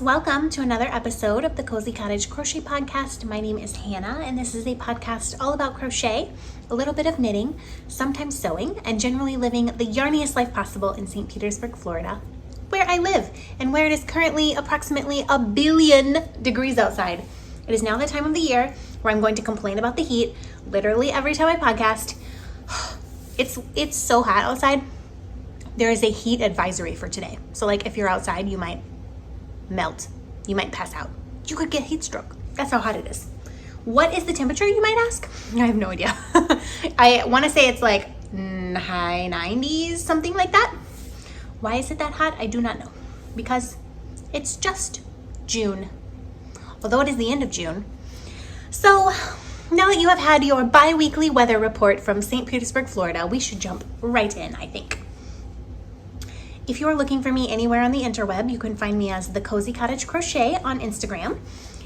welcome to another episode of the Cozy Cottage Crochet Podcast. My name is Hannah, and this is a podcast all about crochet, a little bit of knitting, sometimes sewing, and generally living the yarniest life possible in St. Petersburg, Florida, where I live, and where it is currently approximately 1 billion degrees outside. It is now the time of the year where I'm going to complain about the heat literally every time I podcast. It's so hot outside. There is a heat advisory for today. So if you're outside, you might melt. You might pass out. You could get heat stroke. That's how hot it is. What is the temperature, you might ask? I have no idea. I want to say it's high 90s, something like that. Why is it that hot? I do not know. Because it's just June. Although it is the end of June. So now that you have had your bi-weekly weather report from St. Petersburg, Florida, we should jump right in, I think. If you are looking for me anywhere on the interweb, you can find me as The Cozy Cottage Crochet on Instagram.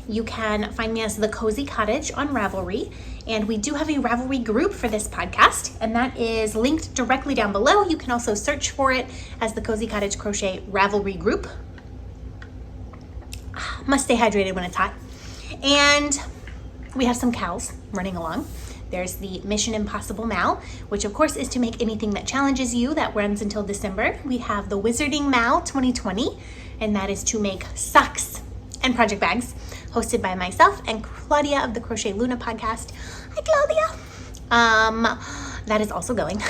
You can find me as The Cozy Cottage on Ravelry. And we do have a Ravelry group for this podcast, and that is linked directly down below. You can also search for it as The Cozy Cottage Crochet Ravelry group. Must stay hydrated when it's hot. And we have some cowls running along. There's the Mission Impossible Mal, which of course is to make anything that challenges you. That runs until December. We have the Wizarding Mal 2020, and that is to make socks and project bags, hosted by myself and Claudia of the Crochet Luna podcast. Hi, Claudia. That is also going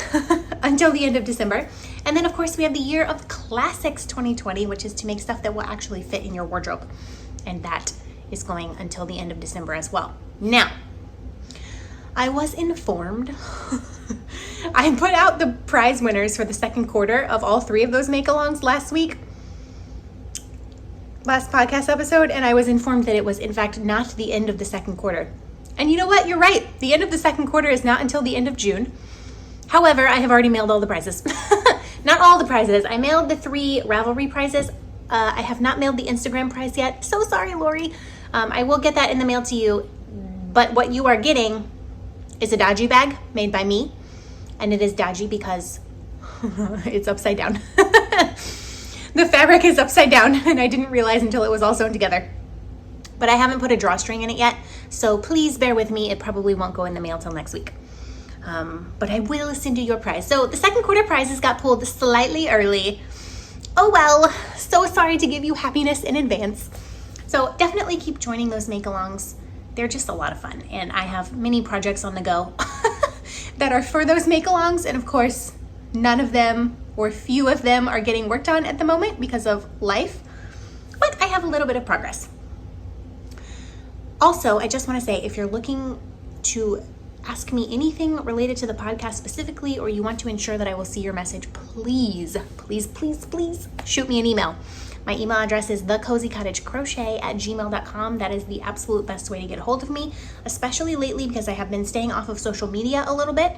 until the end of December. And then of course we have the Year of Classics 2020, which is to make stuff that will actually fit in your wardrobe. And that is going until the end of December as well. Now, I was informed. I put out the prize winners for the second quarter of all 3 of those make-alongs last podcast episode, and I was informed that it was in fact not the end of the second quarter. And you know what? You're right. The end of the second quarter is not until the end of June. However, I have already mailed all the prizes. Not all the prizes. I mailed the 3 Ravelry prizes. I have not mailed the Instagram prize yet. So sorry, Lori. I will get that in the mail to you. But what you are getting is a dodgy bag made by me. And it is dodgy because it's upside down. The fabric is upside down, and I didn't realize until it was all sewn together. But I haven't put a drawstring in it yet, so please bear with me. It probably won't go in the mail till next week. But I will send you your prize. So the second quarter prizes got pulled slightly early. Oh well, so sorry to give you happiness in advance. So definitely keep joining those make-alongs. They're just a lot of fun, and I have many projects on the go that are for those make-alongs, and of course, none of them or few of them are getting worked on at the moment because of life, but I have a little bit of progress. Also, I just want to say, if you're looking to ask me anything related to the podcast specifically, or you want to ensure that I will see your message, please shoot me an email. My email address is thecozycottagecrochet@gmail.com. That is the absolute best way to get a hold of me, especially lately because I have been staying off of social media a little bit.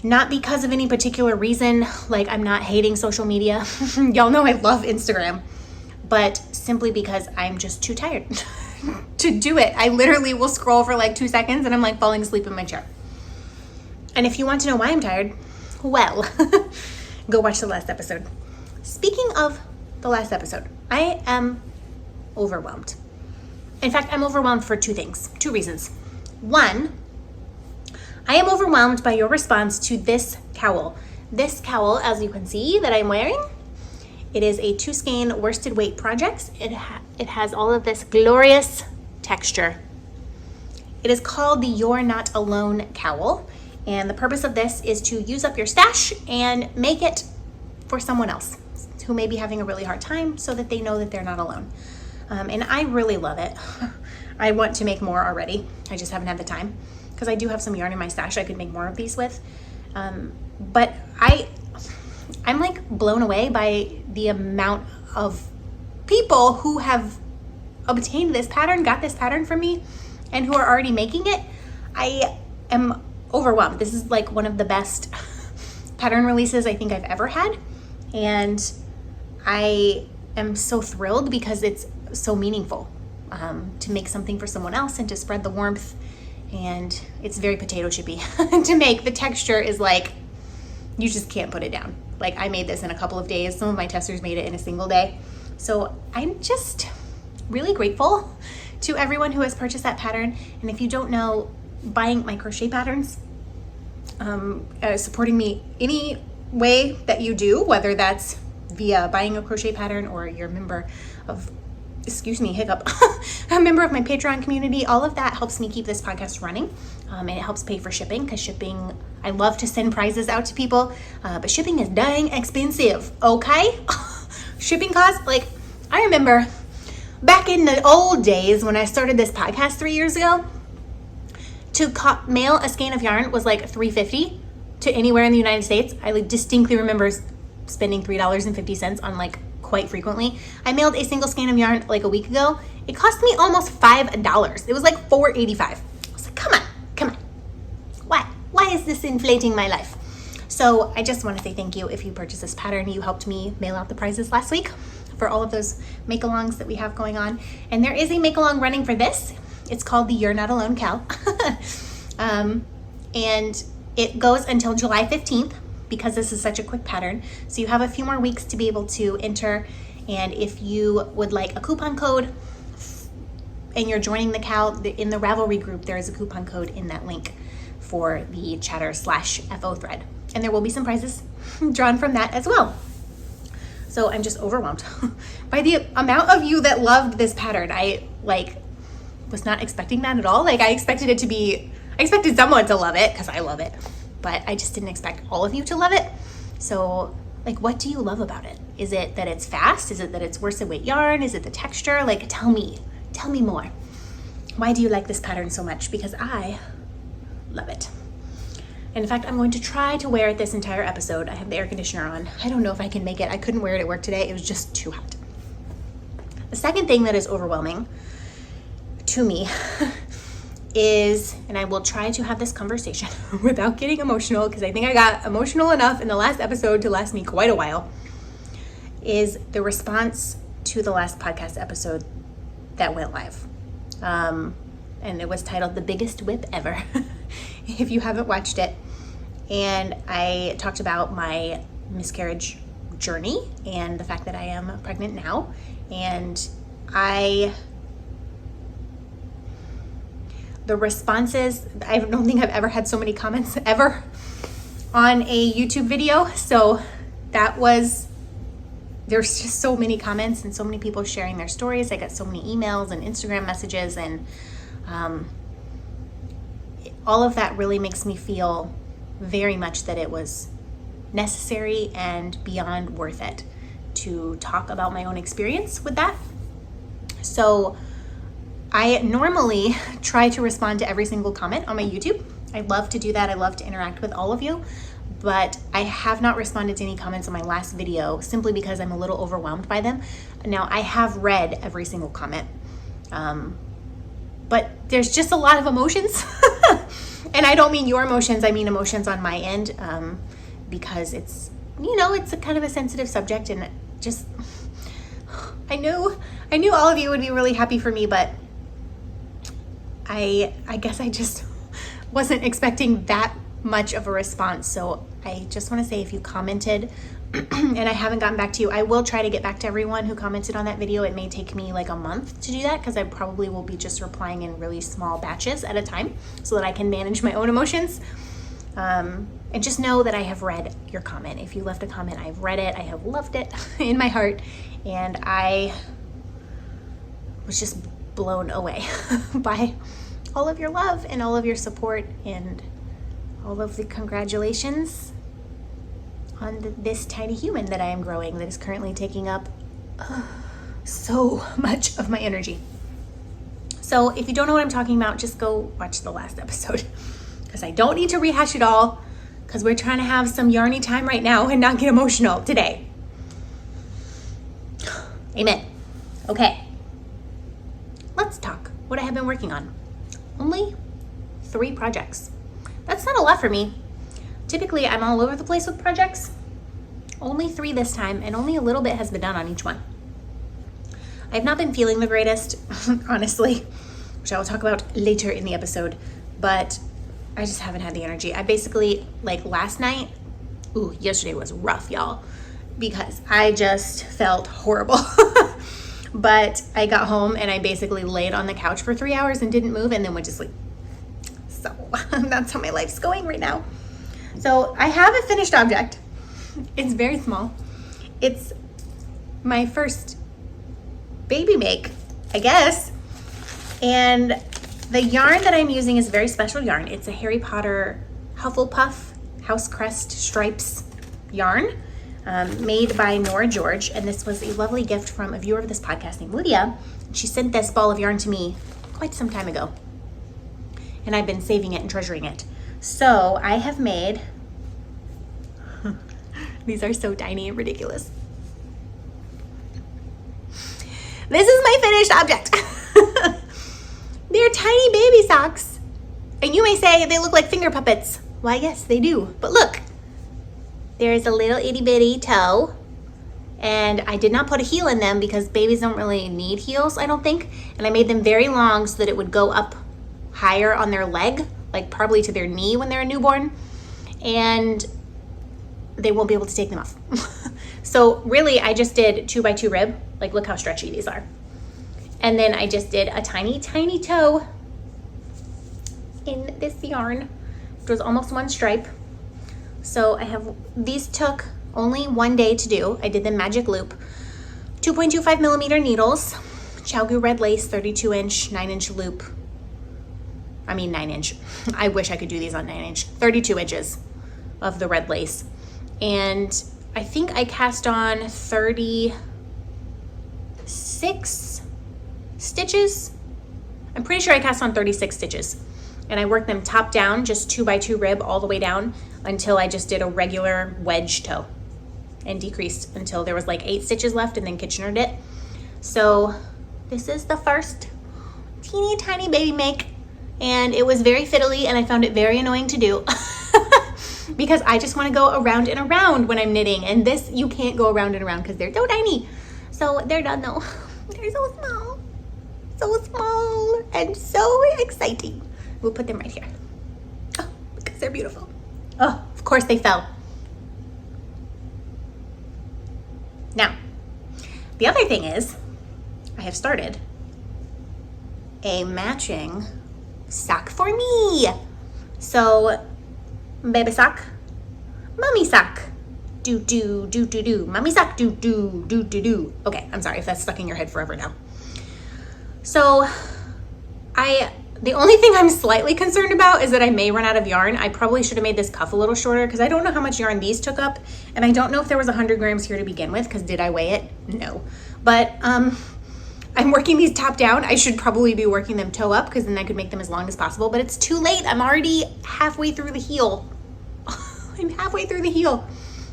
Not because of any particular reason, I'm not hating social media. Y'all know I love Instagram, but simply because I'm just too tired to do it. I literally will scroll for 2 seconds and I'm falling asleep in my chair. And if you want to know why I'm tired, well, go watch the last episode. Speaking of the last episode, I am overwhelmed. In fact, I'm overwhelmed for 2 reasons. One, I am overwhelmed by your response to this cowl. This cowl, as you can see, that I'm wearing, it is a 2-skein worsted weight project. It has all of this glorious texture. It is called the You're Not Alone cowl, and the purpose of this is to use up your stash and make it for someone else who may be having a really hard time, so that they know that they're not alone. And I really love it. I want to make more already. I just haven't had the time, because I do have some yarn in my stash I could make more of these with. But I'm blown away by the amount of people who have obtained this pattern, got this pattern from me, and who are already making it. I am overwhelmed. This is one of the best pattern releases I think I've ever had. And I am so thrilled because it's so meaningful to make something for someone else and to spread the warmth. And it's very potato chippy to make. The texture is you just can't put it down. I made this in a couple of days. Some of my testers made it in a single day. So I'm just really grateful to everyone who has purchased that pattern. And if you don't know, buying my crochet patterns, supporting me any way that you do, whether that's via buying a crochet pattern or you're a member of, a member of my Patreon community, all of that helps me keep this podcast running. And it helps pay for shipping, because shipping, I love to send prizes out to people, but shipping is dang expensive, okay? Shipping costs, like, I remember back in the old days when I started this podcast 3 years ago, to mail a skein of yarn was like $3.50 to anywhere in the United States. I like distinctly remember spending $3.50 on like quite frequently. I mailed a single skein of yarn like a week ago. It cost me almost $5. It was like $4.85. I was like, come on. Why is this inflating my life? So I just want to say thank you if you purchased this pattern. You helped me mail out the prizes last week for all of those make-alongs that we have going on. And there is a make-along running for this. It's called the You're Not Alone Cowl. And it goes until July 15th because this is such a quick pattern. So you have a few more weeks to be able to enter. And if you would like a coupon code and you're joining the Cowl, in the Ravelry group, there is a coupon code in that link for the chatter/FO thread. And there will be some prizes drawn from that as well. So I'm just overwhelmed by the amount of you that loved this pattern. I was not expecting that at all. I expected someone to love it because I love it, but I just didn't expect all of you to love it. So what do you love about it? Is it that it's fast? Is it that it's worsted weight yarn? Is it the texture? Tell me more. Why do you like this pattern so much? Because I love it. And in fact, I'm going to try to wear it this entire episode. I have the air conditioner on. I don't know if I can make it. I couldn't wear it at work today. It was just too hot. The second thing that is overwhelming to me is, and I will try to have this conversation without getting emotional, because I think I got emotional enough in the last episode to last me quite a while, is the response to the last podcast episode that went live. And it was titled The Biggest Whip Ever, if you haven't watched it. And I talked about my miscarriage journey and the fact that I am pregnant now. And the responses, I don't think I've ever had so many comments ever on a YouTube video. So there's just so many comments and so many people sharing their stories. I got so many emails and Instagram messages, and all of that really makes me feel very much that it was necessary and beyond worth it to talk about my own experience with that. So I normally try to respond to every single comment on my YouTube. I love to do that. I love to interact with all of you, but I have not responded to any comments on my last video simply because I'm a little overwhelmed by them. Now, I have read every single comment, but there's just a lot of emotions. And I don't mean your emotions, I mean emotions on my end, because it's a kind of a sensitive subject, and I knew all of you would be really happy for me, but I guess I just wasn't expecting that much of a response. So I just want to say, if you commented and I haven't gotten back to you, I will try to get back to everyone who commented on that video. It may take me a month to do that, because I probably will be just replying in really small batches at a time so that I can manage my own emotions. And just know that I have read your comment. If you left a comment, I've read it. I have loved it in my heart. And I was just blown away by all of your love and all of your support and all of the congratulations on this tiny human that I am growing, that is currently taking up so much of my energy. So if you don't know what I'm talking about, just go watch the last episode, because I don't need to rehash it all, because we're trying to have some yarny time right now and not get emotional today. Amen. Okay. Let's talk what I have been working on. Only 3 projects. That's not a lot for me. Typically, I'm all over the place with projects. Only 3 this time, and only a little bit has been done on each one. I've not been feeling the greatest, honestly, which I will talk about later in the episode, but I just haven't had the energy. I basically, last night, yesterday was rough, y'all, because I just felt horrible. But I got home and I basically laid on the couch for 3 hours and didn't move and then went to sleep. So that's how my life's going right now. So I have a finished object. It's very small. It's my first baby make, I guess. And the yarn that I'm using is a very special yarn. It's a Harry Potter Hufflepuff House Crest Stripes yarn, made by Nora George. And this was a lovely gift from a viewer of this podcast named Lydia. She sent this ball of yarn to me quite some time ago. And I've been saving it and treasuring it. So I have made, these are so tiny and ridiculous. This is my finished object. They're tiny baby socks. And you may say they look like finger puppets. Why, yes, they do. But look, there's a little itty bitty toe. And I did not put a heel in them because babies don't really need heels, I don't think. And I made them very long so that it would go up higher on their leg, like probably to their knee when they're a newborn. And they won't be able to take them off. So really, I just did 2x2 rib. Like, look how stretchy these are. And then I just did a tiny, tiny toe in this yarn. It was almost one stripe. So I have, these took only 1 day to do. I did the magic loop. 2.25 millimeter needles, Chalgu red lace, 32 inch, 9 inch loop. I mean 9 inch. I wish I could do these on 9 inch. 32 inches of the red lace. And I think I cast on 36 stitches. I'm pretty sure I cast on 36 stitches. And I worked them top down, just 2x2 rib all the way down until I just did a regular wedge toe and decreased until there was like 8 stitches left and then Kitchenered it. So this is the first teeny tiny baby make. And it was very fiddly and I found it very annoying to do because I just want to go around and around when I'm knitting. And this, you can't go around and around because they're so tiny. So they're done though. They're so small. So small and so exciting. We'll put them right here. Oh, because they're beautiful. Oh, of course they fell. Now, the other thing is, I have started a matching sock for me. So, baby sock, mommy sock, do do do do do, mommy sock, do do do do do. Okay, I'm sorry if that's stuck in your head forever now. So, the only thing I'm slightly concerned about is that I may run out of yarn. I probably should have made this cuff a little shorter because I don't know how much yarn these took up. And I don't know if there was 100 grams here to begin with because did I weigh it? No. But I'm working these top down. I should probably be working them toe up because then I could make them as long as possible. But it's too late. I'm already halfway through the heel. I'm halfway through the heel.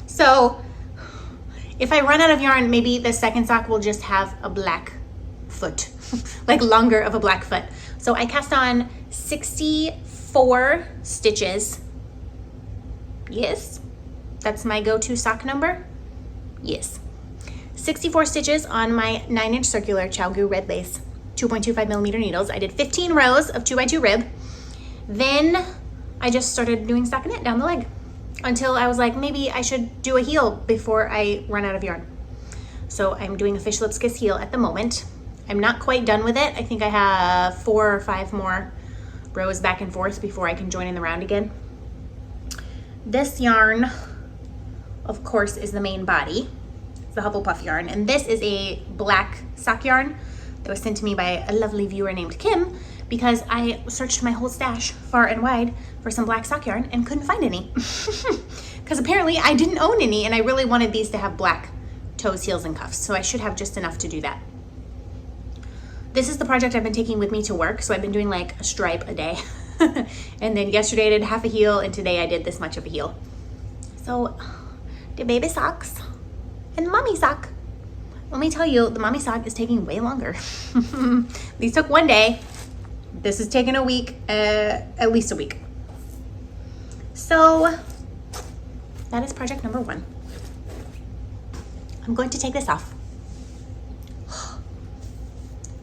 So if I run out of yarn, maybe the second sock will just have a black foot, like longer of a black foot. So I cast on 64 stitches. Yes, that's my go-to sock number. Yes, 64 stitches on my 9 inch circular Chalgu red lace, 2.25 millimeter needles. I did 15 rows of 2x2 rib. Then I just started doing stockinette down the leg until I was like, maybe I should do a heel before I run out of yarn. So I'm doing a fish lips kiss heel at the moment. I'm not quite done with it. I think I have 4 or 5 more rows back and forth before I can join in the round again. This yarn, of course, is the main body. It's the Hufflepuff yarn. And this is a black sock yarn that was sent to me by a lovely viewer named Kim because I searched my whole stash far and wide for some black sock yarn and couldn't find any. Because apparently I didn't own any and I really wanted these to have black toes, heels, and cuffs. So I should have just enough to do that. This is the project I've been taking with me to work. So I've been doing like a stripe a day. And then yesterday I did half a heel and today I did this much of a heel. So the baby socks and the mommy sock. Let me tell you, the mommy sock is taking way longer. These took 1 day. This is taking a week, at least a week. So that is project number 1. I'm going to take this off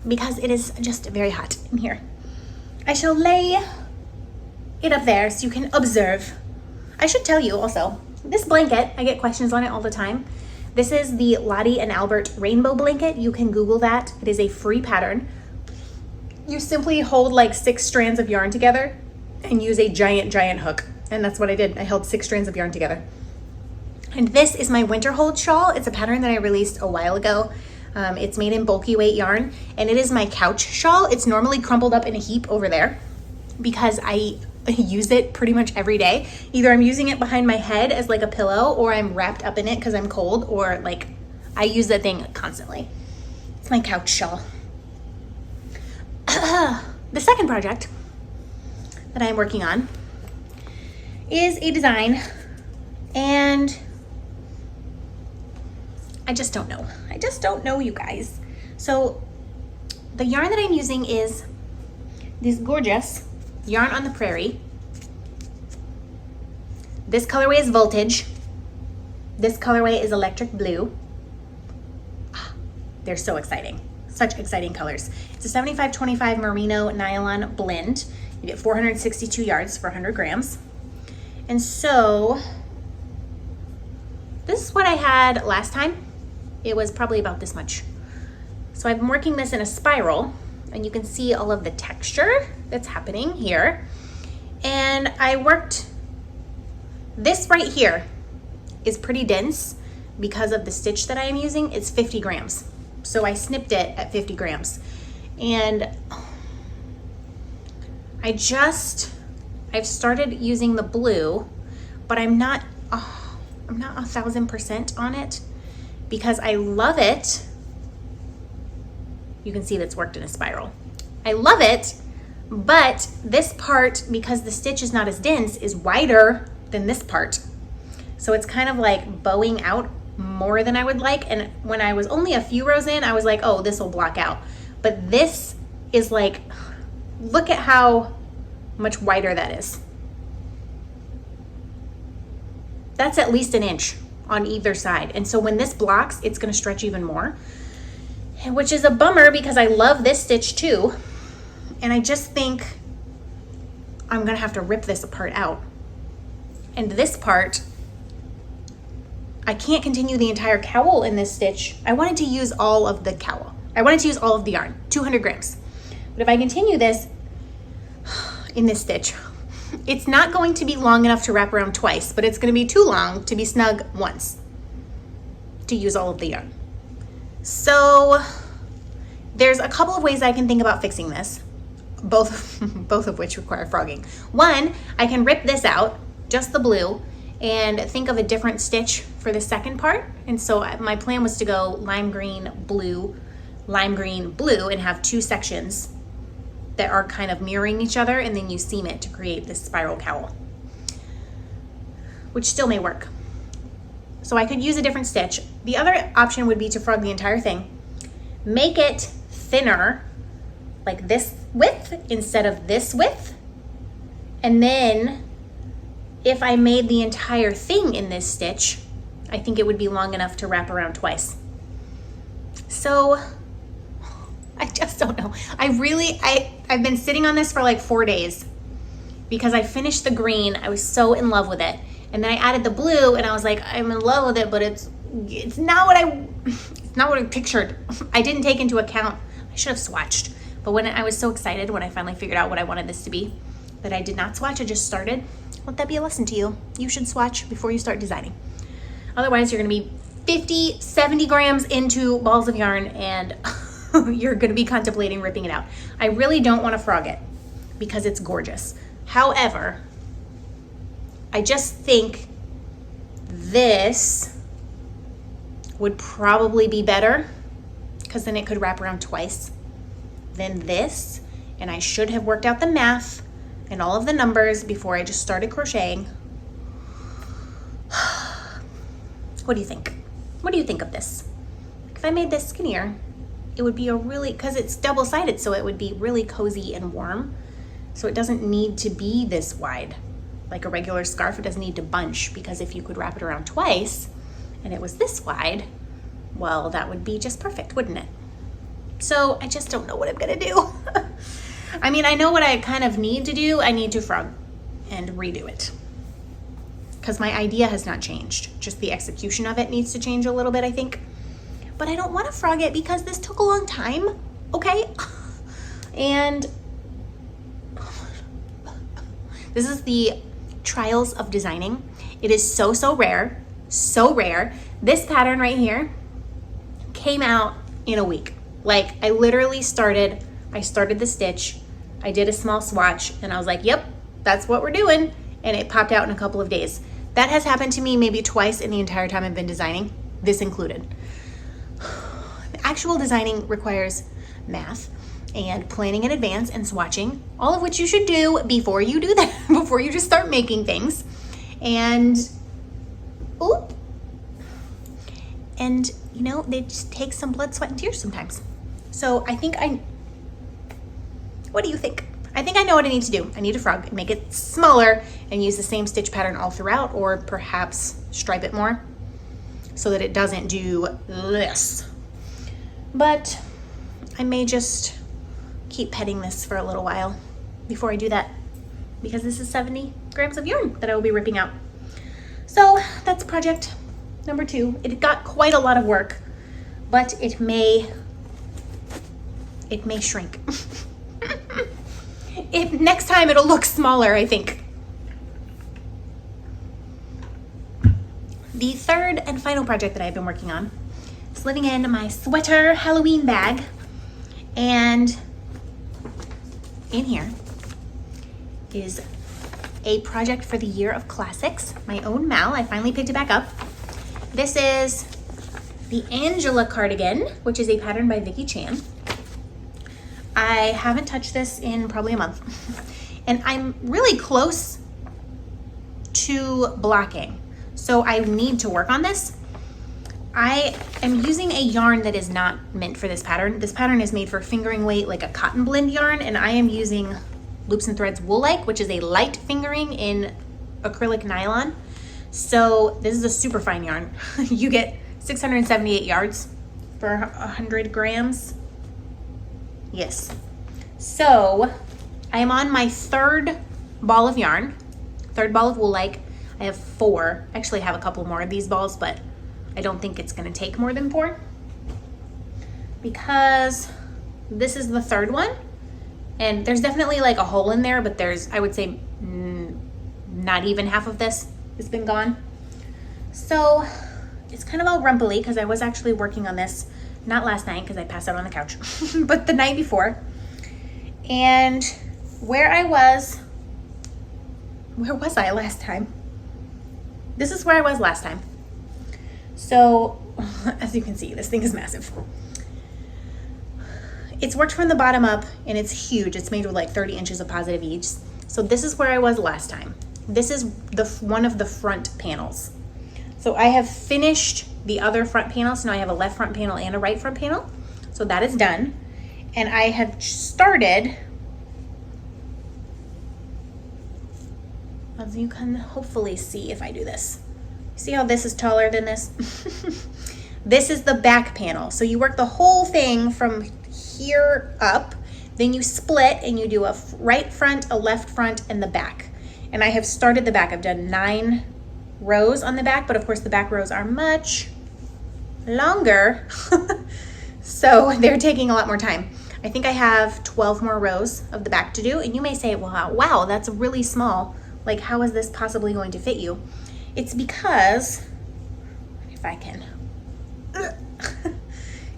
because it is just very hot in here. I shall lay it up there so you can observe. I should tell you also, this blanket, I get questions on it all the time. This is the Lottie and Albert Rainbow Blanket. You can Google that. It is a free pattern. You simply hold like 6 strands of yarn together and use a giant hook. And that's what I did. I held 6 strands of yarn together. And this is my winter hold shawl. It's a pattern that I released a while ago. It's made in bulky weight yarn, and it is my couch shawl. It's normally crumpled up in a heap over there because I use it pretty much every day. Either I'm using it behind my head as like a pillow, or I'm wrapped up in it because I'm cold, or like I use that thing constantly. It's my couch shawl. The second project that I'm working on is a design, and I just don't know. I just don't know, you guys. So the yarn that I'm using is this gorgeous Yarn on the Prairie. This colorway is Voltage. This colorway is Electric Blue. They're so exciting. Such exciting colors. It's a 75-25 merino nylon blend. You get 462 yards for 100 grams. And so this is what I had last time. It was probably about this much. So I've been working this in a spiral, and you can see all of the texture that's happening here. And I worked, this right here is pretty dense because of the stitch that I am using. It's 50 grams. So I snipped it at 50 grams. And I've started using the blue, but I'm not 1,000% on it because I love it. You can see that's worked in a spiral. I love it, but this part, because the stitch is not as dense, is wider than this part. So it's kind of like bowing out more than I would like. And when I was only a few rows in, I was like, oh, this will block out. But this is like, look at how much wider that is. That's at least an inch on either side. And so when this blocks, it's gonna stretch even more, which is a bummer because I love this stitch too. And I just think I'm gonna have to rip this part out. And this part, I can't continue the entire cowl in this stitch. I wanted to use all of the cowl. I wanted to use all of the yarn, 200 grams. But if I continue this in this stitch, it's not going to be long enough to wrap around twice, but it's going to be too long to be snug once to use all of the yarn. So there's a couple of ways I can think about fixing this, both of which require frogging. One, I can rip this out, just the blue, and think of a different stitch for the second part. And so my plan was to go lime green, blue, and have 2 sections that are kind of mirroring each other, and then you seam it to create this spiral cowl, which still may work. So I could use a different stitch. The other option would be to frog the entire thing, make it thinner, like this width instead of this width, and then if I made the entire thing in this stitch, I think it would be long enough to wrap around twice. So I just don't know. I've been sitting on this for like 4 days because I finished the green. I was so in love with it. And then I added the blue and I was like, I'm in love with it, but it's not what I pictured. I didn't take into account, I should have swatched. But when I was so excited when I finally figured out what I wanted this to be, that I did not swatch, I just started. Let that be a lesson to you. You should swatch before you start designing. Otherwise, you're gonna be 50, 70 grams into balls of yarn and you're gonna be contemplating ripping it out. I really don't wanna frog it because it's gorgeous. However, I just think this would probably be better because then it could wrap around twice than this. And I should have worked out the math and all of the numbers before I just started crocheting. What do you think? What do you think of this? If I made this skinnier, it would be a really, because it's double-sided, so it would be really cozy and warm. So it doesn't need to be this wide. Like a regular scarf, it doesn't need to bunch, because if you could wrap it around twice and it was this wide, well, that would be just perfect, wouldn't it? So I just don't know what I'm gonna do. I mean, I know what I kind of need to do. I need to frog and redo it. because my idea has not changed. Just the execution of it needs to change a little bit, I think. But I don't want to frog it because this took a long time, okay? And this is the trials of designing. It is so, so rare, so rare. This pattern right here came out in a week. Like I literally started the stitch, I did a small swatch, and I was like, yep, that's what we're doing. And it popped out in a couple of days. That has happened to me maybe twice in the entire time I've been designing, this included. Actual designing requires math and planning in advance and swatching, all of which you should do before you do that, before you just start making things. And, you know, they just take some blood, sweat, and tears sometimes. So what do you think? I think I know what I need to do. I need to frog and make it smaller and use the same stitch pattern all throughout, or perhaps stripe it more so that it doesn't do this. But I may just keep petting this for a little while before I do that, because this is 70 grams of yarn that I will be ripping out. So that's project number 2. It got quite a lot of work, but it may shrink. Next time it'll look smaller, I think. The third and final project that I've been working on is living in my sweater Halloween bag. And in here is a project for the Year of Classics, my own Mal. I finally picked it back up. This is the Angela cardigan, which is a pattern by Vicki Chan. I haven't touched this in probably a month. And I'm really close to blocking, so I need to work on this. I am using a yarn that is not meant for this pattern. This pattern is made for fingering weight, like a cotton blend yarn, and I am using Loops and Threads Wool-like, which is a light fingering in acrylic nylon. So this is a super fine yarn. You get 678 yards for 100 grams. Yes. So I am on my third ball of yarn, third ball of Wool-like. I have 4. Actually, I have a couple more of these balls, but I don't think it's going to take more than 4, because this is the third one, and there's definitely like a hole in there, but there's, I would say, not even half of this has been gone. So it's kind of all rumply because I was actually working on this not last night because I passed out on the couch, but the night before. And where was I last time? This is where I was last time. So as you can see, this thing is massive. It's worked from the bottom up and it's huge. It's made with like 30 inches of positive each. So this is where I was last time. This is one of the front panels. So I have finished the other front panel. So now I have a left front panel and a right front panel. So that is done. And I have started, as you can hopefully see if I do this. See how this is taller than this? This is the back panel. So you work the whole thing from here up, then you split and you do a right front, a left front, and the back. And I have started the back. I've done 9 rows on the back, but of course the back rows are much longer. So they're taking a lot more time. I think I have 12 more rows of the back to do. And you may say, well, wow, that's really small. Like, how is this possibly going to fit you? It's because, if I can,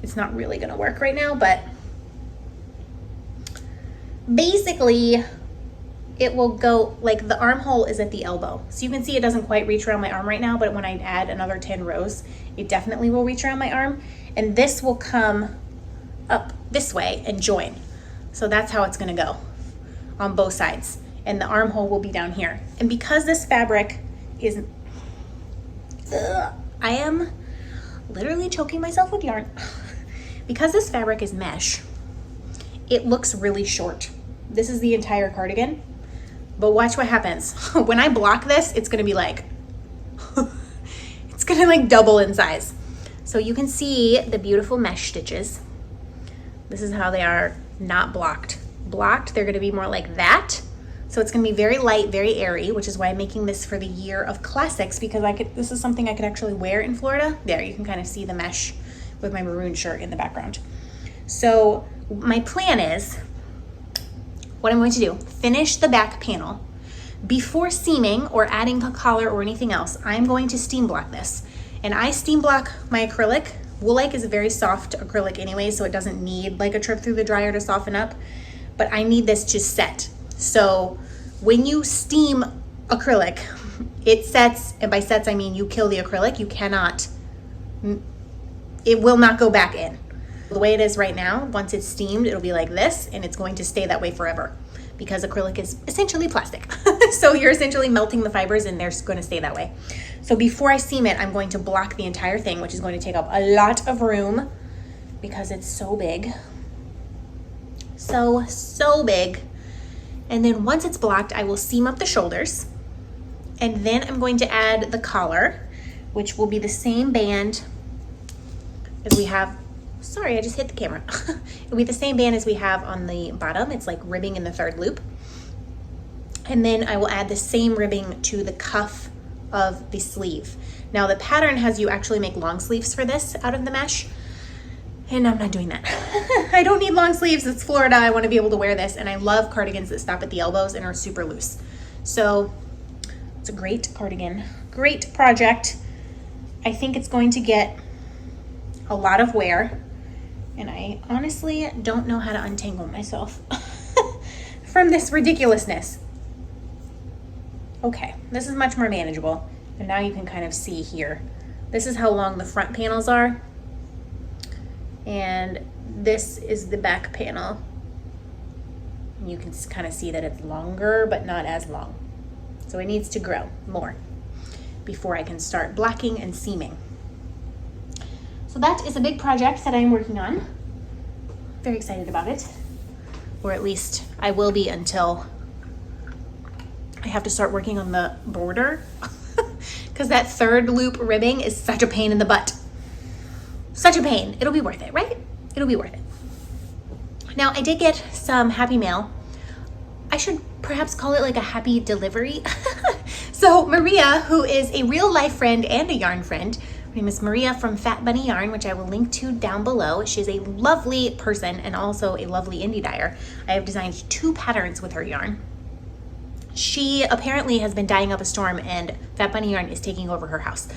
it's not really gonna work right now, but basically it will go, like the armhole is at the elbow. So you can see it doesn't quite reach around my arm right now, but when I add another 10 rows, it definitely will reach around my arm. And this will come up this way and join. So that's how it's gonna go on both sides. And the armhole will be down here. And because this fabric is, I am literally choking myself with yarn. Because this fabric is mesh, it looks really short. This is the entire cardigan, but watch what happens. When I block this, it's gonna be like, it's gonna like double in size. So you can see the beautiful mesh stitches. This is how they are not blocked. Blocked, they're gonna be more like that. So it's gonna be very light, very airy, which is why I'm making this for the year of classics, because this is something I could actually wear in Florida. There, you can kind of see the mesh with my maroon shirt in the background. So my plan is, what I'm going to do, finish the back panel. Before seaming or adding a collar or anything else, I'm going to steam block this. And I steam block my acrylic. Wool-like is a very soft acrylic anyway, so it doesn't need like a trip through the dryer to soften up, but I need this to set. So when you steam acrylic, it sets, and by sets I mean you kill the acrylic. You cannot, it will not go back in. The way it is right now, once it's steamed, it'll be like this, and it's going to stay that way forever because acrylic is essentially plastic. So you're essentially melting the fibers and they're going to stay that way. So before I seam it, I'm going to block the entire thing, which is going to take up a lot of room because it's so big. So big. And then once it's blocked, I will seam up the shoulders. And then I'm going to add the collar, which will be the same band as we have. Sorry, I just hit the camera. It'll be the same band as we have on the bottom. It's like ribbing in the third loop. And then I will add the same ribbing to the cuff of the sleeve. Now the pattern has you actually make long sleeves for this out of the mesh, and I'm not doing that. I don't need long sleeves. It's Florida. I want to be able to wear this, and I love cardigans that stop at the elbows and are super loose. So it's a great cardigan, great project. I think it's going to get a lot of wear, and I honestly don't know how to untangle myself from this ridiculousness. Okay, this is much more manageable. And now you can kind of see here. This is how long the front panels are. And this is the back panel. And you can kind of see that it's longer, but not as long. So it needs to grow more before I can start blocking and seaming. So that is a big project that I'm working on. Very excited about it. Or at least I will be until I have to start working on the border because that third loop ribbing is such a pain in the butt. Such a pain. It'll be worth it, right? It'll be worth it. Now, I did get some happy mail. I should perhaps call it like a happy delivery. So Maria, who is a real life friend and a yarn friend, her name is Maria from Fat Bunny Yarn, which I will link to down below. She's a lovely person and also a lovely indie dyer. I have designed 2 patterns with her yarn. She apparently has been dying up a storm and Fat Bunny Yarn is taking over her house.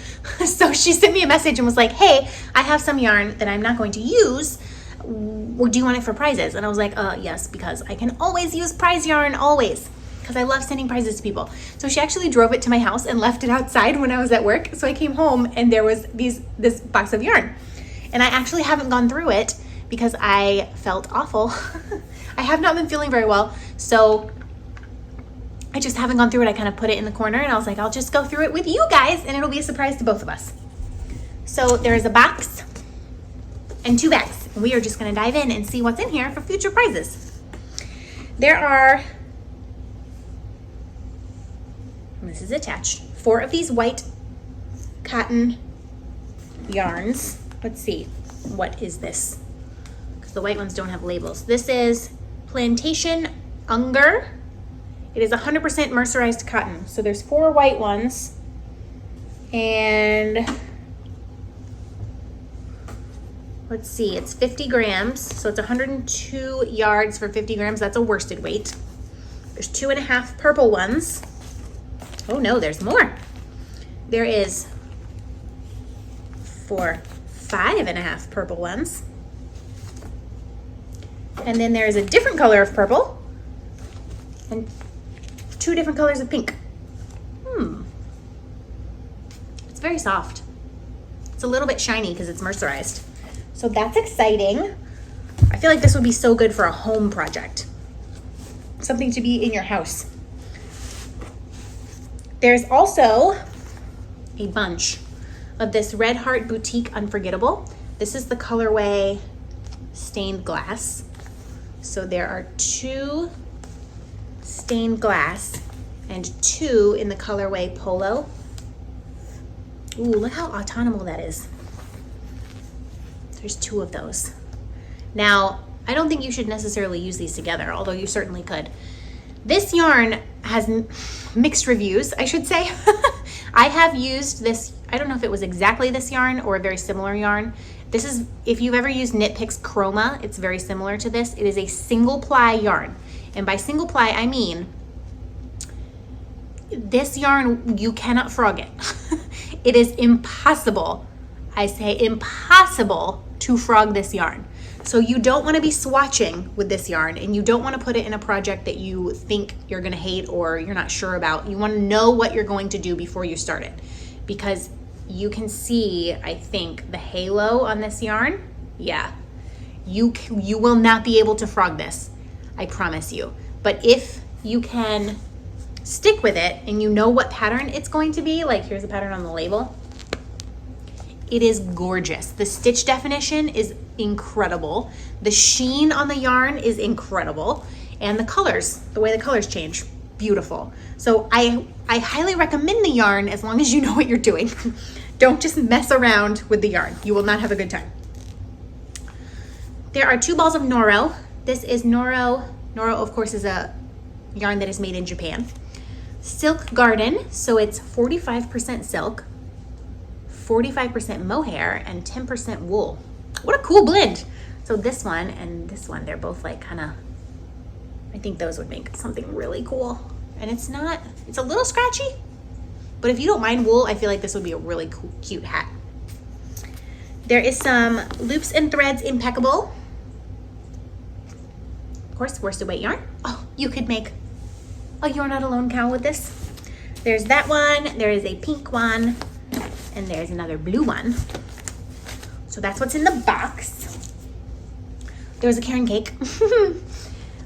So she sent me a message and was like, hey, I have some yarn that I'm not going to use. Do you want it for prizes? And I was like, yes, because I can always use prize yarn, always. Because I love sending prizes to people. So she actually drove it to my house and left it outside when I was at work. So I came home and there was this box of yarn. And I actually haven't gone through it because I felt awful. I have not been feeling very well. So I just haven't gone through it. I kind of put it in the corner and I was like, I'll just go through it with you guys and it'll be a surprise to both of us. So there is a box and 2 bags. And we are just gonna dive in and see what's in here for future prizes. There are, and this is attached, 4 of these white cotton yarns. Let's see, what is this? Because the white ones don't have labels. This is Plantation Unger. It is 100% mercerized cotton. So there's 4 white ones and let's see, it's 50 grams. So it's 102 yards for 50 grams. That's a worsted weight. There's 2.5 purple ones. Oh no, there's more. There is 5.5 purple ones. And then there's a different color of purple and 2 different colors of pink. It's very soft. It's a little bit shiny because it's mercerized. So that's exciting. I feel like this would be so good for a home project. Something to be in your house. There's also a bunch of this Red Heart Boutique Unforgettable. This is the colorway Stained Glass. So there are 2 stained glass and 2 in the colorway Polo. Ooh, look how autumnal that is. There's 2 of those. Now, I don't think you should necessarily use these together, although you certainly could. This yarn has mixed reviews, I should say. I have used this, I don't know if it was exactly this yarn or a very similar yarn. This is, if you've ever used Knit Picks Chroma, it's very similar to this. It is a single ply yarn. And by single ply, I mean, this yarn, you cannot frog it. It is impossible, I say impossible, to frog this yarn. So you don't want to be swatching with this yarn, and you don't want to put it in a project that you think you're going to hate or you're not sure about. You want to know what you're going to do before you start it, because you can see, I think, the halo on this yarn. Yeah, you will not be able to frog this, I promise you. But if you can stick with it and you know what pattern it's going to be, like here's a pattern on the label, it is gorgeous. The stitch definition is incredible. The sheen on the yarn is incredible. And the colors, the way the colors change, beautiful. So I highly recommend the yarn as long as you know what you're doing. Don't just mess around with the yarn. You will not have a good time. There are 2 balls of Noro. This is Noro. Noro, of course, is a yarn that is made in Japan. Silk Garden, so it's 45% silk, 45% mohair, and 10% wool. What a cool blend. So this one and this one, they're both like kind of, I think those would make something really cool. And it's not, it's a little scratchy, but if you don't mind wool, I feel like this would be a really cool, cute hat. There is some Loops and Threads Impeccable. Of course, worsted weight yarn. Oh, you could make a You're Not Alone cowl with this. There's that one, there is a pink one, and there's another blue one. So that's what's in the box. There was a Caron cake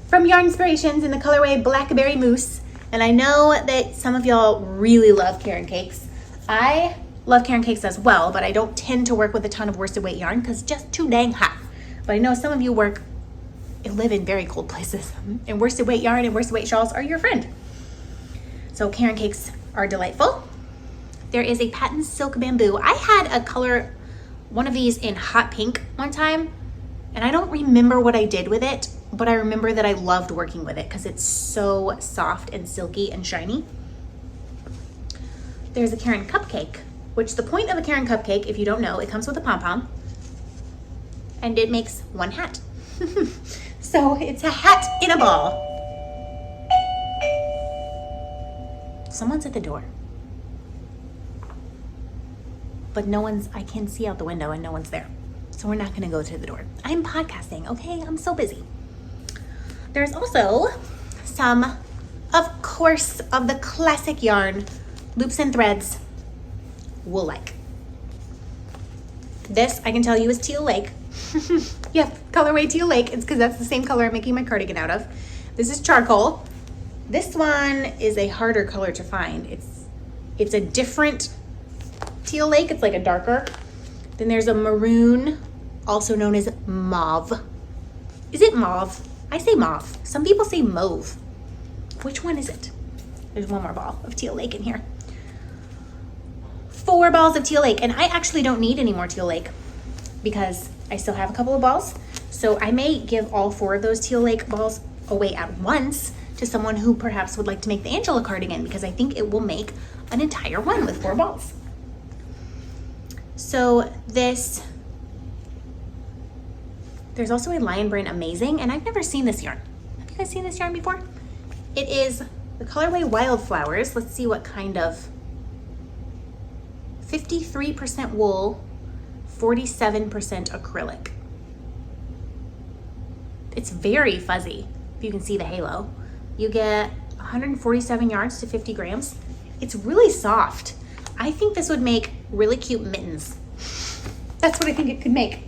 from Yarn Inspirations in the colorway Blackberry Mousse. And I know that some of y'all really love Caron cakes. I love Caron cakes as well, but I don't tend to work with a ton of worsted weight yarn because it's just too dang hot. But I know some of you live in very cold places, and worsted weight yarn and worsted weight shawls are your friend. So Caron cakes are delightful. There is a patent silk bamboo. I had a color, one of these in hot pink one time, and I don't remember what I did with it, but I remember that I loved working with it because it's so soft and silky and shiny. There's a Caron cupcake, which the point of a Caron cupcake, if you don't know, it comes with a pom-pom, and it makes one hat. So it's a hat in a ball. Someone's at the door. But I can see out the window and no one's there. So we're not gonna go to the door. I'm podcasting, okay? I'm so busy. There's also some, of course, of the classic yarn, Loops and Threads, Wool-like. This, I can tell you, is Teal Lake. Yep, colorway Teal Lake. It's because that's the same color I'm making my cardigan out of. This is Charcoal. This one is a harder color to find. It's a different Teal Lake. It's like a darker. Then there's a maroon, also known as mauve. Is it mauve? I say mauve. Some people say mauve. Which one is it? There's one more ball of Teal Lake in here. 4 balls of Teal Lake, and I actually don't need any more Teal Lake because I still have a couple of balls. So I may give all 4 of those Teal Lake balls away at once to someone who perhaps would like to make the Angela cardigan, because I think it will make an entire one with 4 balls. So there's also a Lion Brand Amazing, and I've never seen this yarn. Have you guys seen this yarn before? It is the colorway Wildflowers. Let's see what kind of. 53% wool, 47% acrylic. It's very fuzzy, if you can see the halo. You get 147 yards to 50 grams. It's really soft. I think this would make really cute mittens. That's what I think it could make.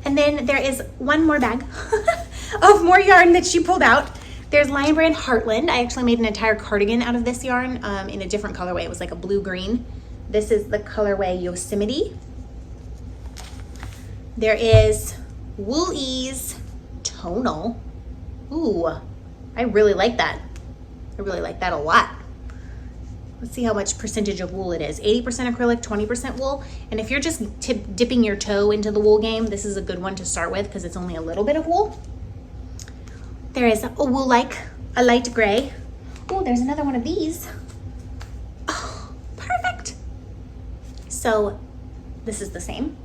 And then there is one more bag of more yarn that she pulled out. There's Lion Brand Heartland. I actually made an entire cardigan out of this yarn in a different colorway. It was like a blue-green. This is the colorway Yosemite. There is Wool Ease Tonal. Ooh, I really like that. I really like that a lot. Let's see how much percentage of wool it is. 80% acrylic, 20% wool. And if you're just dipping your toe into the wool game, this is a good one to start with because it's only a little bit of wool. There is a Wool-like a light gray. Oh, there's another one of these. Oh, perfect. So this is the same.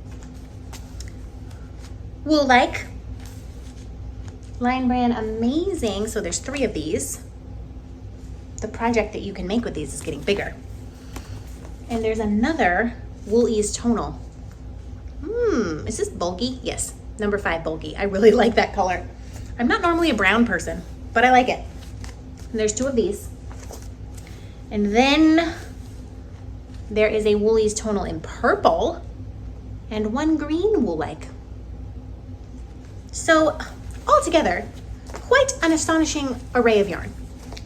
Wool-like. Lion Brand, amazing. So there's 3 of these. The project that you can make with these is getting bigger. And there's another Wool Ease tonal. Is this bulky? Yes, number 5 bulky. I really like that color. I'm not normally a brown person, but I like it. And there's 2 of these. And then there is a Wool Ease tonal in purple and 1 green wool-like. So altogether, quite an astonishing array of yarn,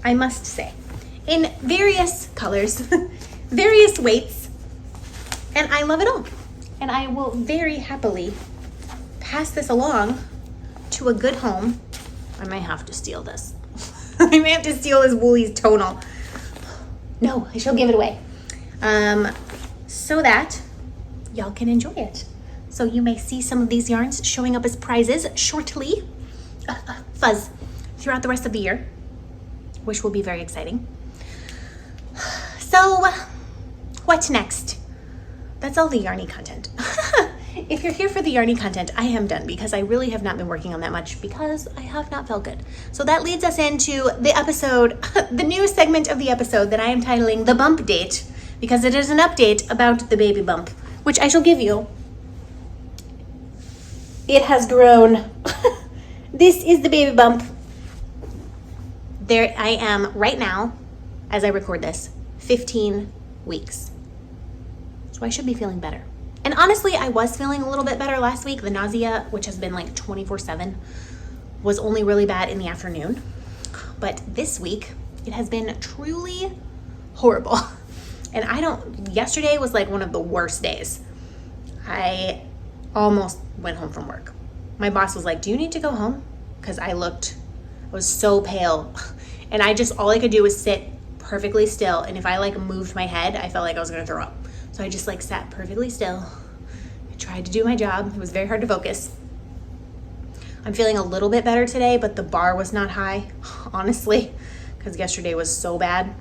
I must say, in various colors, various weights, and I love it all. And I will very happily pass this along to a good home. I might have to steal this. I may have to steal this Wool Ease tonal. No, I shall give it away. So that y'all can enjoy it. So you may see some of these yarns showing up as prizes shortly, fuzz, throughout the rest of the year, which will be very exciting. So what next? That's all the yarny content. If you're here for the yarny content, I am done because I really have not been working on that much because I have not felt good. So that leads us into the episode, the new segment of the episode that I am titling The Bump Date, because it is an update about the baby bump, which I shall give you. It has grown. This is the baby bump. There I am right now, as I record this, 15 weeks. So I should be feeling better. And honestly, I was feeling a little bit better last week. The nausea, which has been like 24/7, was only really bad in the afternoon. But this week, it has been truly horrible. And yesterday was like one of the worst days. I almost went home from work. My boss was like, "Do you need to go home?" Because I was so pale. And all I could do was sit perfectly still. And if I like moved my head, I felt like I was gonna throw up. So I just like sat perfectly still. I tried to do my job. It was very hard to focus. I'm feeling a little bit better today, but the bar was not high, honestly, because yesterday was so bad.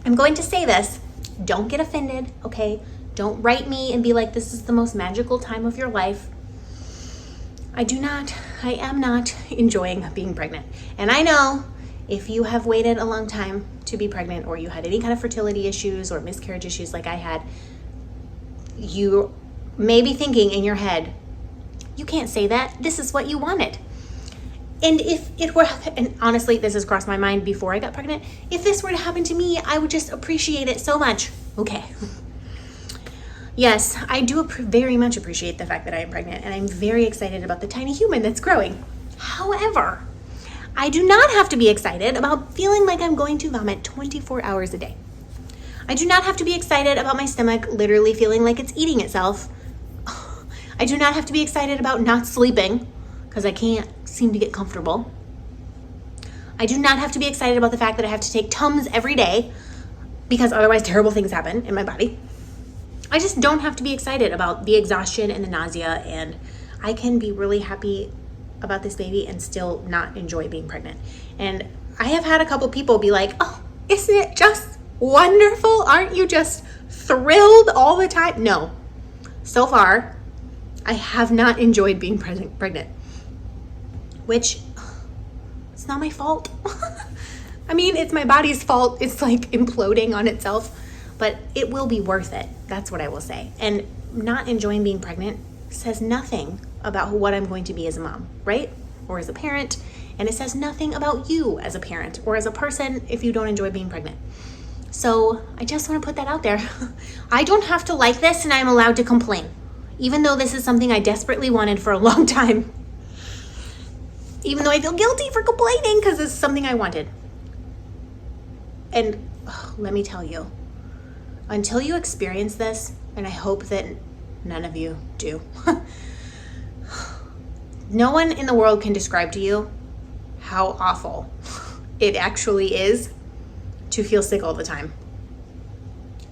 I'm going to say this. Don't get offended, okay? Don't write me and be like, this is the most magical time of your life. I am not enjoying being pregnant. And I know if you have waited a long time to be pregnant, or you had any kind of fertility issues or miscarriage issues like I had, you may be thinking in your head, you can't say that. This is what you wanted. And if it were, and honestly, this has crossed my mind before I got pregnant, if this were to happen to me, I would just appreciate it so much. Okay. Yes, I do very much appreciate the fact that I am pregnant, and I'm very excited about the tiny human that's growing. However, I do not have to be excited about feeling like I'm going to vomit 24 hours a day. I do not have to be excited about my stomach literally feeling like it's eating itself. I do not have to be excited about not sleeping because I can't seem to get comfortable. I do not have to be excited about the fact that I have to take Tums every day because otherwise terrible things happen in my body. I just don't have to be excited about the exhaustion and the nausea, and I can be really happy about this baby and still not enjoy being pregnant. And I have had a couple people be like, "Oh, isn't it just wonderful? Aren't you just thrilled all the time?" No. So far, I have not enjoyed being pregnant, which it's not my fault. I mean, it's my body's fault. It's like imploding on itself, but it will be worth it. That's what I will say. And not enjoying being pregnant says nothing about what I'm going to be as a mom, right? Or as a parent. And it says nothing about you as a parent or as a person if you don't enjoy being pregnant. So I just want to put that out there. I don't have to like this, and I'm allowed to complain, even though this is something I desperately wanted for a long time. Even though I feel guilty for complaining because it's something I wanted. And let me tell you, until you experience this, and I hope that none of you do, no one in the world can describe to you how awful it actually is to feel sick all the time,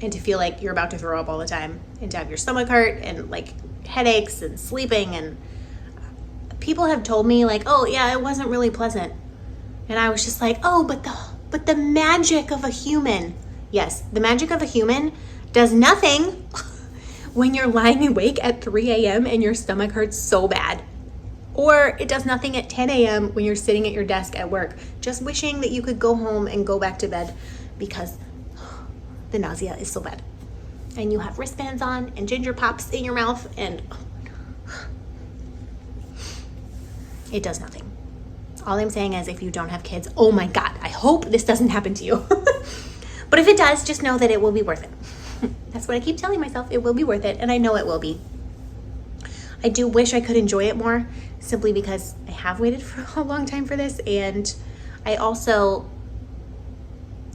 and to feel like you're about to throw up all the time, and to have your stomach hurt and like headaches and sleeping and people have told me like, oh yeah, it wasn't really pleasant. And I was just like, oh, but the magic of a human. Yes, the magic of a human does nothing when you're lying awake at 3 a.m. and your stomach hurts so bad. Or it does nothing at 10 a.m. when you're sitting at your desk at work, just wishing that you could go home and go back to bed because the nausea is so bad. And you have wristbands on and ginger pops in your mouth and it does nothing. All I'm saying is if you don't have kids, oh my God, I hope this doesn't happen to you. But if it does, just know that it will be worth it. That's what I keep telling myself. It will be worth it, and I know it will be. I do wish I could enjoy it more, simply because I have waited for a long time for this, and I also,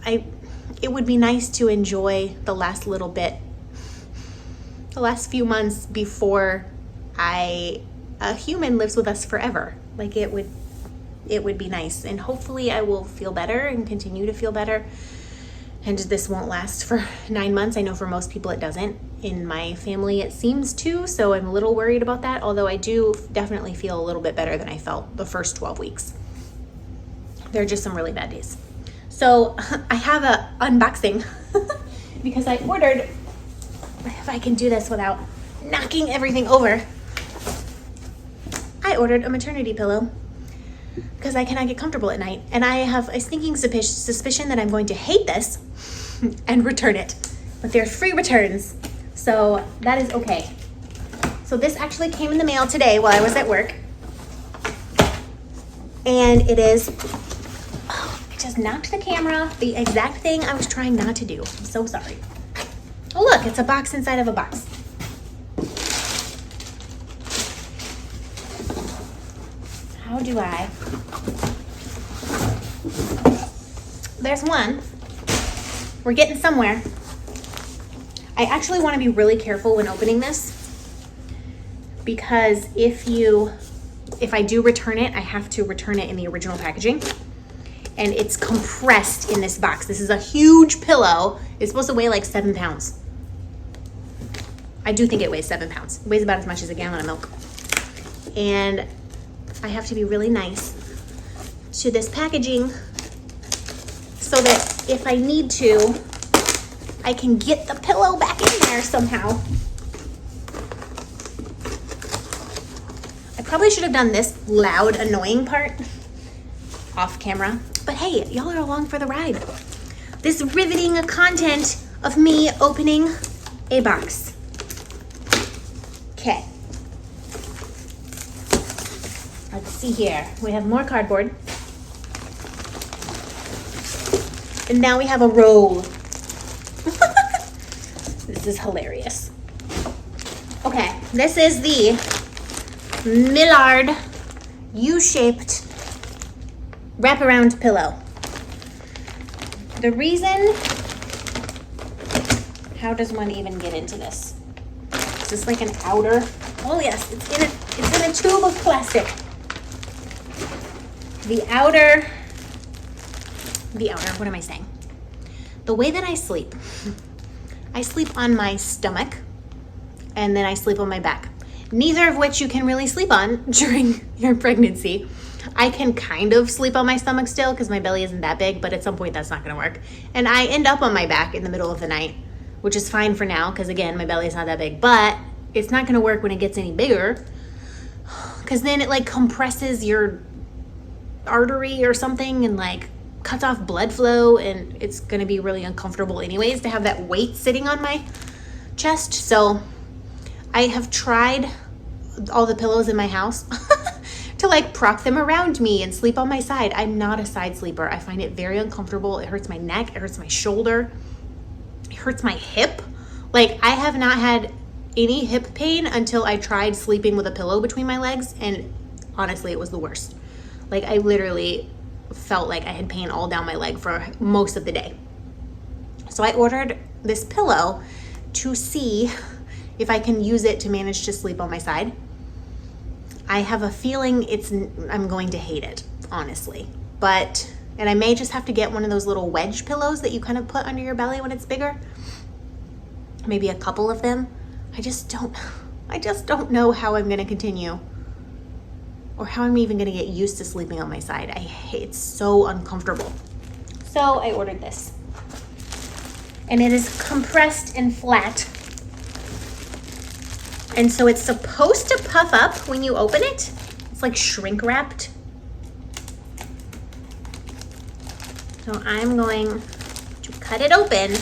it would be nice to enjoy the last little bit, the last few months before a human lives with us forever. Like it would be nice, and hopefully I will feel better and continue to feel better. And this won't last for 9 months. I know for most people it doesn't. In my family it seems to, so I'm a little worried about that, although I do definitely feel a little bit better than I felt the first 12 weeks. There are just some really bad days. So I have a unboxing because I ordered, if I can do this without knocking everything over, I ordered a maternity pillow because I cannot get comfortable at night. And I have a sneaking suspicion that I'm going to hate this and return it. But they're free returns, so that is okay. So this actually came in the mail today while I was at work. And it is, oh, I just knocked the camera, the exact thing I was trying not to do. I'm so sorry. Oh look, it's a box inside of a box. How do I? There's one. We're getting somewhere. I actually want to be really careful when opening this because if I do return it, I have to return it in the original packaging. And it's compressed in this box. This is a huge pillow. It's supposed to weigh like 7 pounds. I do think it weighs 7 pounds. It weighs about as much as a gallon of milk. And I have to be really nice to this packaging so that if I need to, I can get the pillow back in there somehow. I probably should have done this loud, annoying part off camera, but hey, y'all are along for the ride. This riveting content of me opening a box. Okay. Let's see here. We have more cardboard. And now we have a roll. This is hilarious. Okay, this is the Millard U-shaped wraparound pillow. The reason, how does one even get into this? Is this like an outer? Oh yes, it's in a tube of plastic. The outer, what am I saying? The way that I sleep on my stomach and then I sleep on my back. Neither of which you can really sleep on during your pregnancy. I can kind of sleep on my stomach still because my belly isn't that big, but at some point that's not gonna work. And I end up on my back in the middle of the night, which is fine for now because again, my belly is not that big, but it's not gonna work when it gets any bigger because then it like compresses your artery or something and like cuts off blood flow, and it's gonna be really uncomfortable anyways to have that weight sitting on my chest. So I have tried all the pillows in my house to like prop them around me and sleep on my side. I'm not a side sleeper. I find it very uncomfortable. It hurts my neck, it hurts my shoulder, it hurts my hip. Like I have not had any hip pain until I tried sleeping with a pillow between my legs, and honestly it was the worst. Like I literally felt like I had pain all down my leg for most of the day. So I ordered this pillow to see if I can use it to manage to sleep on my side. I have a feeling I'm going to hate it, honestly. And I may just have to get one of those little wedge pillows that you kind of put under your belly when it's bigger. Maybe a couple of them. I just don't know how I'm gonna continue or how I'm even gonna get used to sleeping on my side. It's so uncomfortable. So I ordered this. And it is compressed and flat. And so it's supposed to puff up when you open it. It's like shrink wrapped. So I'm going to cut it open,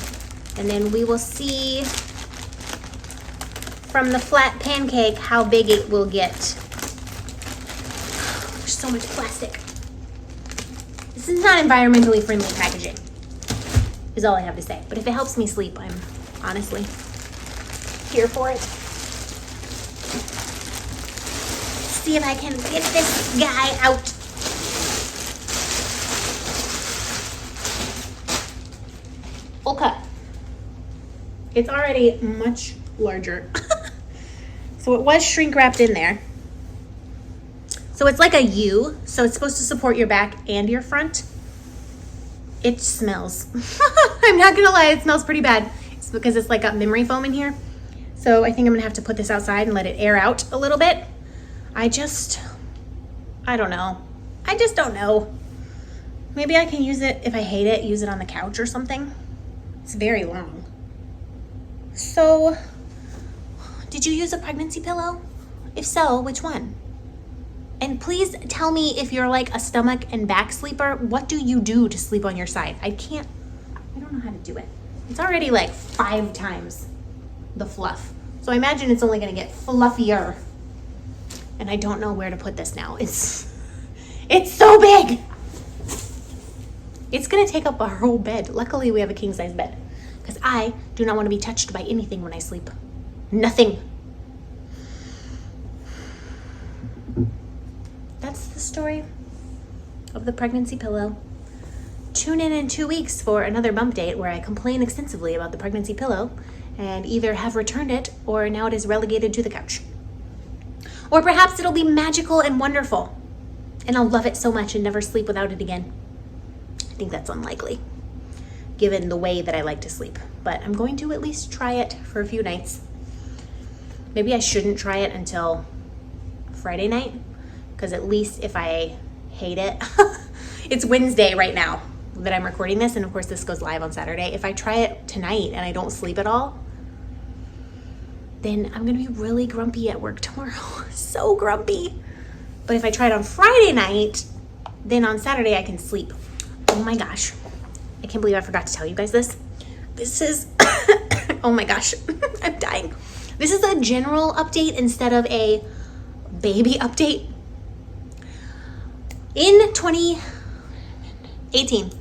and then we will see from the flat pancake how big it will get. There's so much plastic. This is not environmentally friendly packaging, is all I have to say. But if it helps me sleep, I'm honestly here for it. See if I can get this guy out. Okay. It's already much larger. So it was shrink wrapped in there. So it's like a U, so it's supposed to support your back and your front. It smells. I'm not gonna lie, it smells pretty bad. It's because it's like got memory foam in here. So I think I'm gonna have to put this outside and let it air out a little bit. I don't know. I just don't know. Maybe I can use it, if I hate it, use it on the couch or something. It's very long. So, did you use a pregnancy pillow? If so, which one? And please tell me if you're like a stomach and back sleeper, what do you do to sleep on your side? I don't know how to do it. It's already like 5 times the fluff. So I imagine it's only gonna get fluffier. And I don't know where to put this now. It's so big. It's gonna take up our whole bed. Luckily we have a king size bed, because I do not want to be touched by anything when I sleep. Nothing. That's the story of the pregnancy pillow. Tune in 2 weeks for another bump date where I complain extensively about the pregnancy pillow and either have returned it or now it is relegated to the couch. Or perhaps it'll be magical and wonderful and I'll love it so much and never sleep without it again. I think that's unlikely, given the way that I like to sleep. But I'm going to at least try it for a few nights. Maybe I shouldn't try it until Friday night, because at least if I hate it, it's Wednesday right now that I'm recording this, and of course this goes live on Saturday. If I try it tonight and I don't sleep at all, then I'm gonna be really grumpy at work tomorrow. So grumpy. But if I try it on Friday night, then on Saturday I can sleep. Oh my gosh. I can't believe I forgot to tell you guys this. This is, oh my gosh, I'm dying. This is a general update instead of a baby update. In 2018,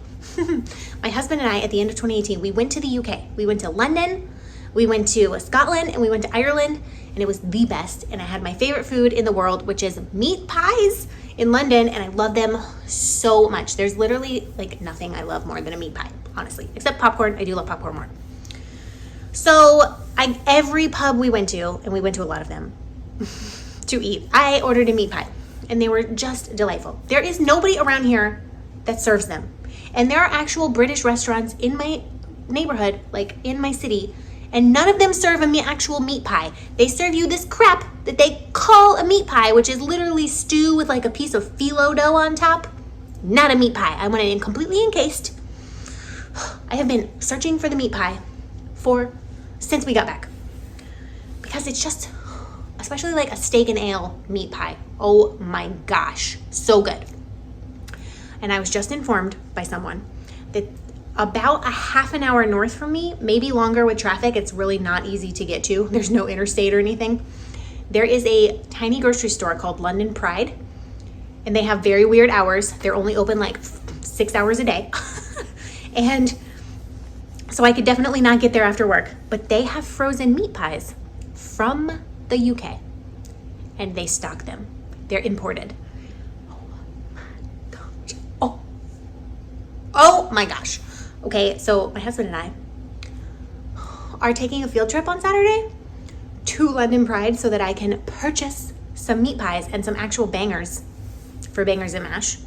my husband and I, at the end of 2018, we went to the UK. We went to London, we went to Scotland, and we went to Ireland, and it was the best. And I had my favorite food in the world, which is meat pies in London, and I love them so much. There's literally like nothing I love more than a meat pie, honestly, except popcorn. I do love popcorn more. So every pub we went to, and we went to a lot of them to eat, I ordered a meat pie, and they were just delightful. There is nobody around here that serves them. And there are actual British restaurants in my neighborhood, like in my city, and none of them serve actual meat pie. They serve you this crap that they call a meat pie, which is literally stew with like a piece of phyllo dough on top. Not a meat pie. I want it in completely encased. I have been searching for the meat pie since we got back, because it's just, especially like a steak and ale meat pie. Oh my gosh, so good. And I was just informed by someone that about a half an hour north from me, maybe longer with traffic, it's really not easy to get to. There's no interstate or anything. There is a tiny grocery store called London Pride, and they have very weird hours. They're only open like 6 hours a day. And so I could definitely not get there after work, but they have frozen meat pies from the UK, and they stock them. They're imported. Oh my gosh. Okay, so my husband and I are taking a field trip on Saturday to London Pride so that I can purchase some meat pies and some actual bangers for bangers and mash.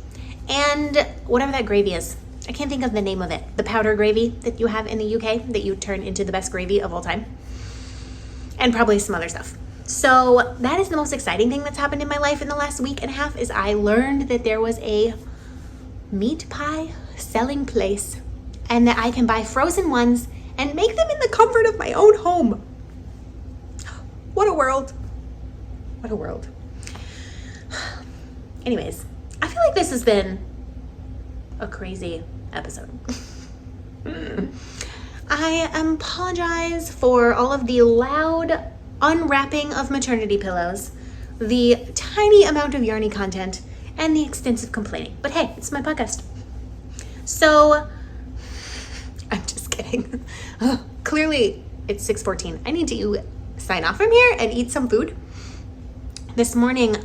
And whatever that gravy is. I can't think of the name of it. The powder gravy that you have in the UK that you turn into the best gravy of all time. And probably some other stuff. So that is the most exciting thing that's happened in my life in the last week and a half, is I learned that there was a meat pie selling place and that I can buy frozen ones and make them in the comfort of my own home. What a world. What a world. Anyways, I feel like this has been a crazy episode. I apologize for all of the loud unwrapping of maternity pillows, the tiny amount of yarny content, and the extensive complaining. But hey, it's my podcast. So, I'm just kidding. Clearly, it's 6:14. I need to sign off from here and eat some food. This morning,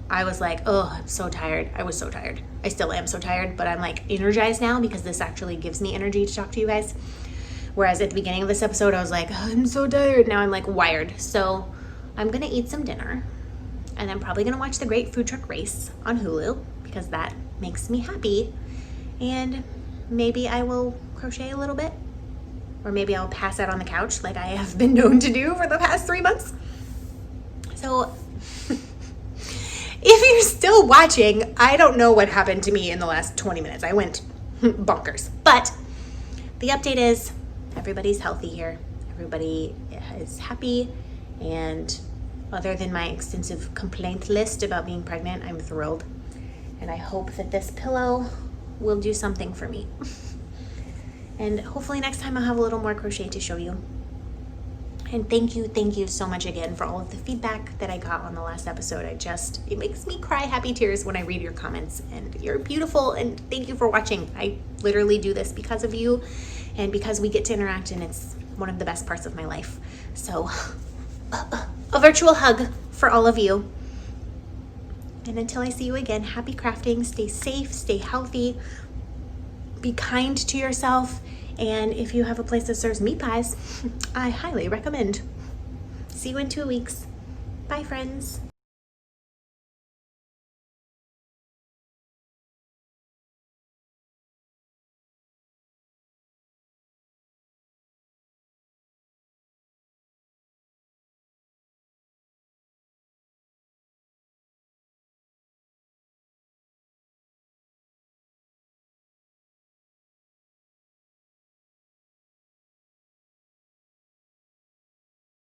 I was like, oh, I'm so tired. I was so tired. I still am so tired, but I'm like energized now because this actually gives me energy to talk to you guys. Whereas at the beginning of this episode, I was like, oh, I'm so tired. Now I'm like wired. So I'm going to eat some dinner, and I'm probably going to watch the Great Food Truck Race on Hulu because that makes me happy. And maybe I will crochet a little bit, or maybe I'll pass out on the couch like I have been known to do for the past 3 months. So if you're still watching, I don't know what happened to me in the last 20 minutes. I went bonkers. But the update is everybody's healthy here. Everybody is happy. And other than my extensive complaint list about being pregnant, I'm thrilled. And I hope that this pillow will do something for me. And hopefully next time I'll have a little more crochet to show you. And thank you so much again for all of the feedback that I got on the last episode. It makes me cry happy tears when I read your comments, and you're beautiful, and thank you for watching. I literally do this because of you and because we get to interact, and it's one of the best parts of my life. So a virtual hug for all of you. And until I see you again, happy crafting, stay safe, stay healthy, be kind to yourself. And if you have a place that serves meat pies, I highly recommend. See you in 2 weeks. Bye, friends.